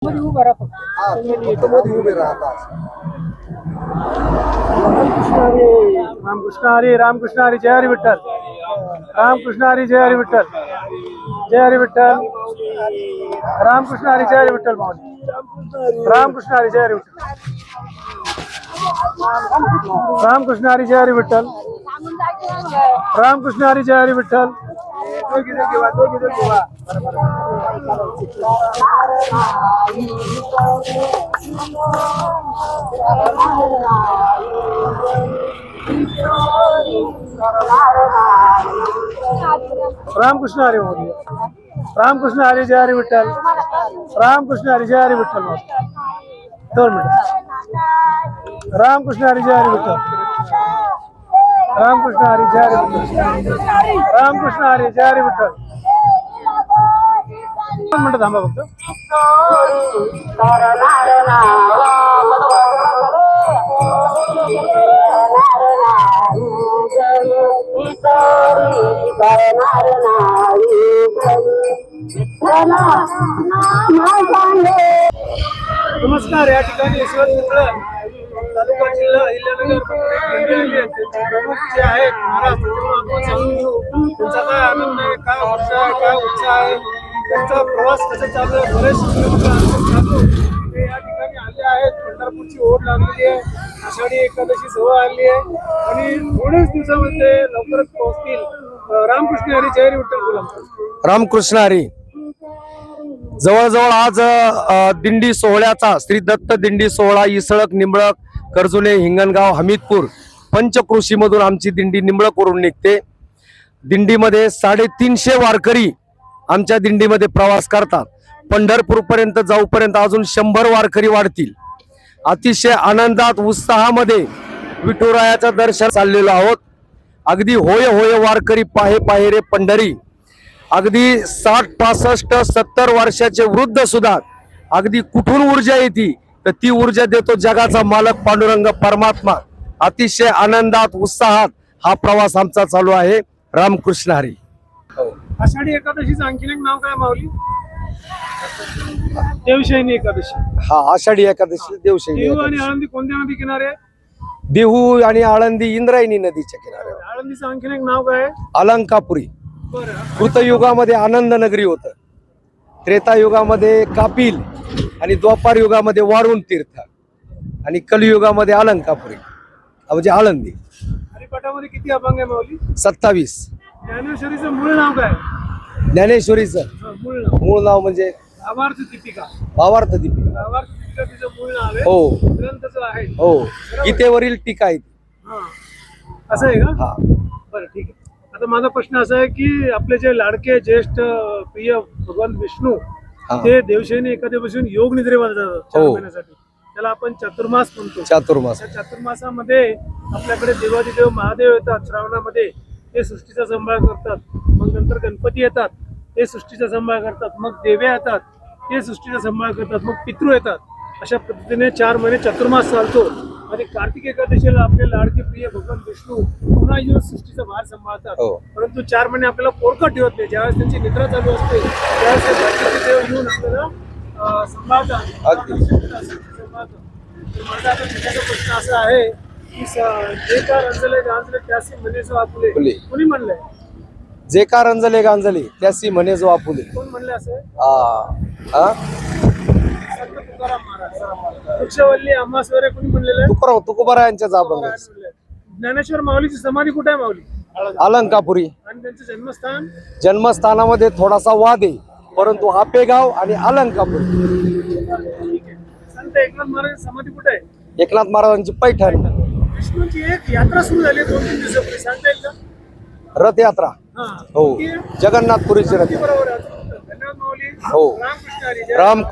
मध्ये उभा राहा फक्त. फक्त मध्ये उभे राहतात. रामकृष्ण हरी रामकृष्ण हरी जय हरी विठ्ठल. रामकृष्ण हरी जय हरी विठ्ठल. जय हरी विठ्ठल. रामकृष्ण हरी जय हरी विठ्ठल. माऊली रामकृष्ण हरी जय हरी विठ्ठल. रामकृष्ण हरी जय हरी विठ्ठल. रामकृष्ण हरी जय हरी विठ्ठल. रामकृष्ण हरी मोदी. रामकृष्ण हरी जय हरी विठ्ठल. रामकृष्ण हरी जय हरी विठ्ठल. 2 मिनिट. रामकृष्ण हरी जय हरी विठ्ठल. रामकृष्ण हरी जय हरी विठ्ठल. रामकृष्ण हरी जय हरी विठ्ठल. 2 मिनिट थांबा फक्त. नमस्कार. या ठिकाणी यशवंतपुर तालुका जिल्हा अहिल्यानगर प्रमुख जे आहेत महाराज त्यांचा काय आनंद आहे, काय उत्साह आहे, काय उत्साह आहे, त्यांचा प्रवास कसा चालू आहे, बरेच किलोमीटर या ठिकाणी आले आहेत. पंढरपूरची ओढ लागलेली आहे. आषाढी एकादशी जवळ आली आहे आणि थोड्याच दिवसामध्ये लवकरच पोहोचतील. रामकृष्ण हरी जय हरी विठ्ठल. बोला. रामकृष्ण हरी. जवळजवळ आज दिंडी सोहळ्याचा श्री दत्त दिंडी सोहळा इसळक, निंबळक, कर्जुले, हिंगणगाव, हमीदपूर पंचकृषी मधून आमची दिंडी निंबळक वरून निघते. दिंडीमध्ये 350 वारकरी आमच्या दिंडीमध्ये प्रवास करतात. पंढरपूर पर्यंत जाऊपर्यंत अजून 100 वारकरी वाढतील. अतिशय आनंदात उत्साहामध्ये विठुरायाचं दर्शन चाललेलो आहोत. अगदी होय होय वारकरी पाहे पाहे रे पंढरी. अगदी 60, 65, 70 वर्षाचे वृद्ध सुद्धा अगदी कुठून ऊर्जा येते तर ती ऊर्जा देतो जगाचा मालक पांडुरंग परमात्मा. अतिशय आनंदात उत्साहात हा प्रवास आमचा चालू आहे. रामकृष्ण हरी. आषाढी एकादशीचं आणखीन एक नाव काय माऊली? देवशयनी एकादशी. हा, आषाढी एकादशी देवशयनी. देहू आणि आळंदी कोणत्या नदी किनारे? देहू आणि आळंदी इंद्रायणी नदीच्या किनाऱ्यावर. आळंदीचं आणखीन एक नाव काय? अलंकापुरी. बरं. कृतयुगामध्ये आनंद नगरी होतं. त्रेतायुगामध्ये कापिल आणि द्वापार युगामध्ये वारुण तीर्थ आणि कलियुगामध्ये अलंकापुरी म्हणजे आळंदी. हरिपाठामध्ये किती अभंग आहे माऊली? 27. ज्ञानेश्वरीचं मूळ नाव काय? ज्ञानेश्वरीचं मूळ नाव म्हणजे भावार्थ दीपिका. भावार्थ दीपिका. भावार्थ दीपिका तिचं मूळ नाव आहे. हो. ग्रंथच आहे. हो. गीतेवरील टीका आहे. असं आहे का? हा. बरं, ठीक आहे. आता माझा प्रश्न असा आहे की आपले जे लाडके ज्येष्ठ प्रिय भगवान विष्णू ते देवशयनी एकादशीपासून योग निद्रेवर जातात 4 महिन्यासाठी. त्याला आपण चातुर्मास म्हणतो. चातुर्मास. त्या चातुर्मासामध्ये आपल्याकडे देवादिदेव महादेव येतात. श्रावणामध्ये ते सृष्टीचा सांभाळ करतात. मग नंतर गणपती येतात, ते सृष्टीचा सांभाळ करतात. मग देव्या येतात, ते सृष्टीचा सांभाळ करतात. मग पितृ येतात. अशा पद्धतीने 4 महिने चातुर्मास चालतो. आणि कार्तिक एकादशीला आपले लाडके प्रिय भगवान विष्णू पुन्हा येऊन सृष्टीचा भार सांभाळतात. परंतु 4 महिने आपल्याला पोरकं ठेवत नाही. ज्यावेळेस त्यांची निद्रा चालू असते त्यावेळेस हे बाकीचे देव येऊन आपल्याला सांभाळतात. माझा आता तुझ्याचा प्रश्न असा आहे की जे का रंजले गांजले त्यासी म्हणे जो आपुले. कोणी म्हणलंय? जे का रंजले गांजले त्यासी म्हणे जो आपुले. कोण म्हणले असं? संत तुकाराम महाराज. वृक्षवल्ली आम्हास्वरे कोणी म्हणलेलं आहे? तुकोबारायांच्या जाबंग. ज्ञानेश्वर माऊलीची समाधी कुठे आहे माऊली? अलंकापुरी. आणि त्यांचं जन्मस्थान? जन्मस्थानामध्ये थोडासा वाद आहे, परंतु आपेगाव आणि अलंकापुरी. संत एकनाथ महाराज समाधी कुठे आहे? एकनाथ महाराजांची पैठण. विष्णूची एक यात्रा सुरू झाली 2-3 दिवसापूर्वी, सांगता येईल का? रथयात्रा. हो, जगन्नाथपुरीची रथ. बरोबर आहे. धन्यवाद माऊली. हो. रामकृष्ण हरी. राम